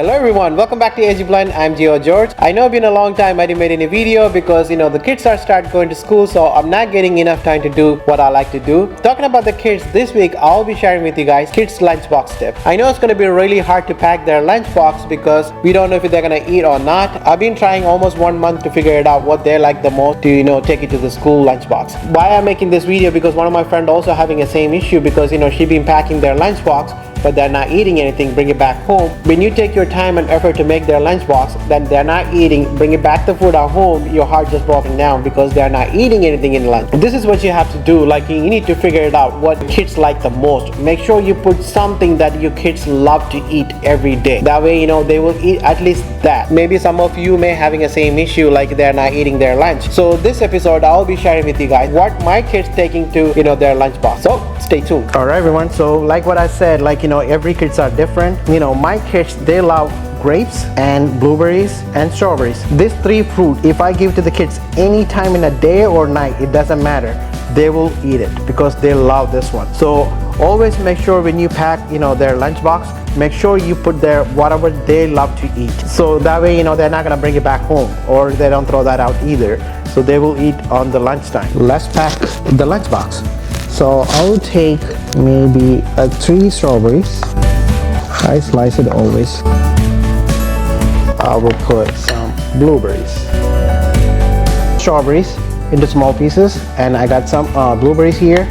Hello everyone, welcome back to AG Blend. I'm Gio George. I know it's been a long time I didn't make any video because the kids are start going to school, so I'm not getting enough time to do what I like to do. Talking about the kids, this week I'll be sharing with you guys kids lunchbox tip. I know it's going to be really hard to pack their lunchbox because we don't know if they're going to eat or not. I've been trying almost 1 month to figure it out what they like the most to take it to the school lunchbox. Why I'm making this video, because one of my friends also having the same issue because she been packing their lunchbox but they're not eating anything, bring it back home. When you take your time and effort to make their lunchbox, then they're not eating, bring it back the food at home, your heart just broken down because they're not eating anything in lunch. This is what you have to do. You need to figure it out what kids like the most. Make sure you put something that your kids love to eat every day. That way, they will eat at least that. Maybe some of you may having the same issue, like they're not eating their lunch. So this episode, I'll be sharing with you guys what my kids taking to their lunchbox. So stay tuned. All right, everyone. So like what I said, every kids are different. My kids, they love grapes and blueberries and strawberries. These three fruit, if I give to the kids any time in a day or night, it doesn't matter, they will eat it because they love this one. So always make sure when you pack their lunchbox, make sure you put their whatever they love to eat, so that way they're not gonna bring it back home or they don't throw that out either, so they will eat on the lunchtime. Let's pack the lunchbox. So I'll take maybe 3 strawberries. I slice it always. I will put some blueberries. Strawberries into small pieces, and I got some blueberries here.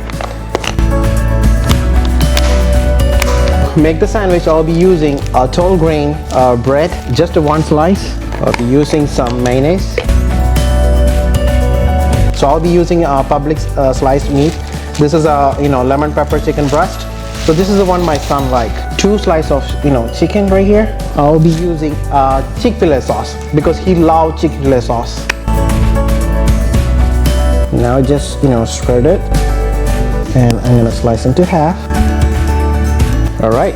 Make the sandwich. I'll be using a whole grain bread, just 1 slice. I'll be using some mayonnaise. So I'll be using Publix sliced meat. This is a lemon pepper chicken breast. So this is the one my son like. 2 slices of chicken right here. I'll be using Chick-fil-A sauce because he loves Chick-fil-A sauce. Now just spread it, and I'm gonna slice into half. All right.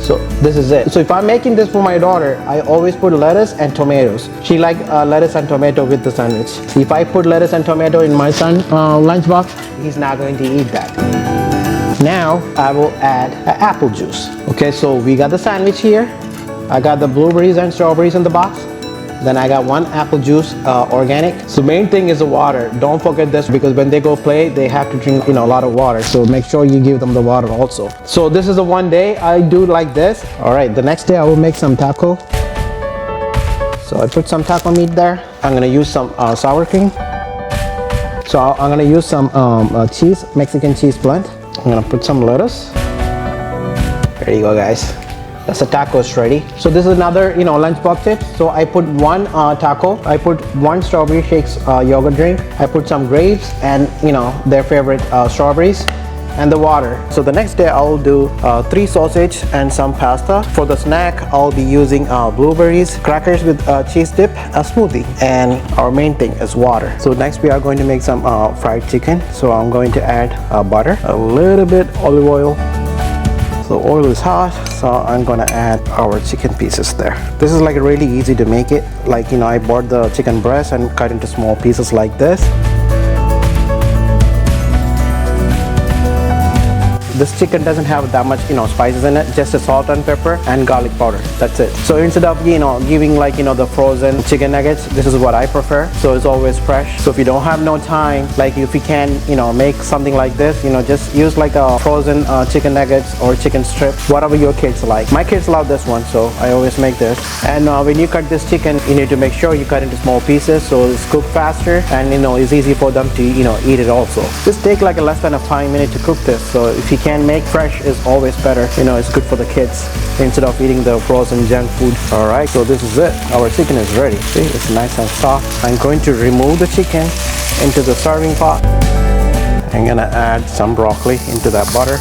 So this is it. So if I'm making this for my daughter, I always put lettuce and tomatoes. She like lettuce and tomato with the sandwich. If I put lettuce and tomato in my son's lunchbox, he's not going to eat that. Now I will add apple juice. Okay, so we got the sandwich here. I got the blueberries and strawberries in the box. Then I got 1 apple juice, organic. So main thing is the water. Don't forget this because when they go play, they have to drink a lot of water. So make sure you give them the water also. So this is the one day I do like this. All right, the next day I will make some taco. So I put some taco meat there. I'm gonna use some sour cream. So I'm gonna use some cheese, Mexican cheese blend. I'm gonna put some lettuce. There you go, guys. That's the tacos ready. So this is another lunchbox tip. So I put 1 taco, I put 1 strawberry shakes yogurt drink, I put some grapes and their favorite strawberries, and the water. So the next day I'll do 3 sausage and some pasta. For the snack I'll be using blueberries, crackers with cheese dip, a smoothie, and our main thing is water. So next we are going to make some fried chicken. So I'm going to add butter, a little bit olive oil. So oil is hot, so I'm gonna add our chicken pieces there. This is really easy to make it. I bought the chicken breast and cut into small pieces like this. This chicken doesn't have that much spices in it, just a salt and pepper and garlic powder. That's it. So instead of giving the frozen chicken nuggets, this is what I prefer. So it's always fresh. So if you don't have no time, if you can make something like this, just use a frozen chicken nuggets or chicken strip, whatever your kids like. My kids love this one, so I always make this. And when you cut this chicken, you need to make sure you cut into small pieces so it's cooked faster, and it's easy for them to eat it also. Just take less than 5 minutes to cook this. So if you can make fresh, is always better. It's good for the kids instead of eating the frozen junk food. All right, so this is it. Our chicken is ready. See, it's nice and soft. I'm going to remove the chicken into the serving pot. I'm gonna add some broccoli into that butter.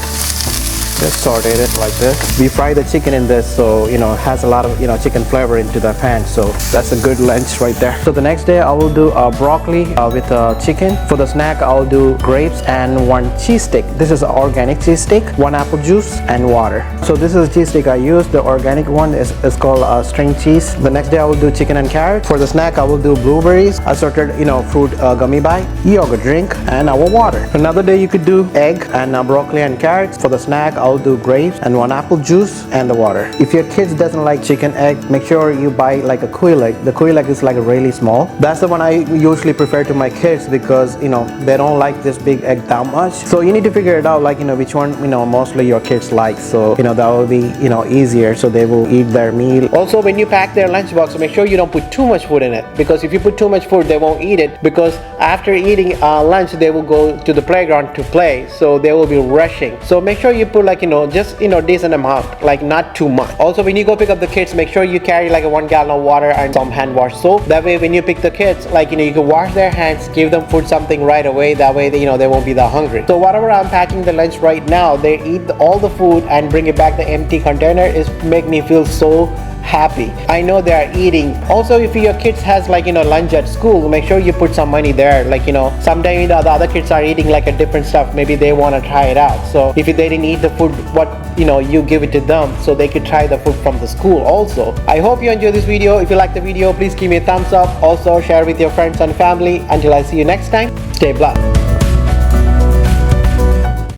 Just saute it like this. We fry the chicken in this, so it has a lot of chicken flavor into the pan. So that's a good lunch right there. So the next day I will do broccoli with chicken. For the snack I'll do grapes and 1 cheese stick. This is organic cheese stick, 1 apple juice and water. So this is the cheese stick I use. The organic one is called string cheese. The next day I will do chicken and carrot. For the snack I will do blueberries, assorted fruit gummy bite, yogurt drink, and our water. Another day you could do egg and broccoli and carrots. For the snack I'll do grapes and 1 apple juice and the water. If your kids doesn't like chicken egg, make sure you buy like a quail egg. The quail egg is like really small. That's the one I usually prefer to my kids because they don't like this big egg that much. So you need to figure it out, like which one mostly your kids like. So that will be easier, so they will eat their meal. Also, when you pack their lunchbox, make sure you don't put too much food in it, because if you put too much food, they won't eat it, because after eating lunch they will go to the playground to play, so they will be rushing. So make sure you put like just decent amount, like not too much. Also, when you go pick up the kids, make sure you carry like a 1 gallon of water and some hand wash soap. That way when you pick the kids, like you can wash their hands, give them food something right away. That way they won't be that hungry. So whatever I'm packing the lunch right now, they eat all the food and bring it back the empty container. Is make me feel so happy. I know they are eating. Also, if your kids has like lunch at school, make sure you put some money there. Like sometimes the other kids are eating like a different stuff, maybe they want to try it out. So if they didn't eat the food, what you give it to them, so they could try the food from the school also. I hope you enjoyed this video. If you like the video, please give me a thumbs up. Also share with your friends and family. Until I see you next time, stay blessed.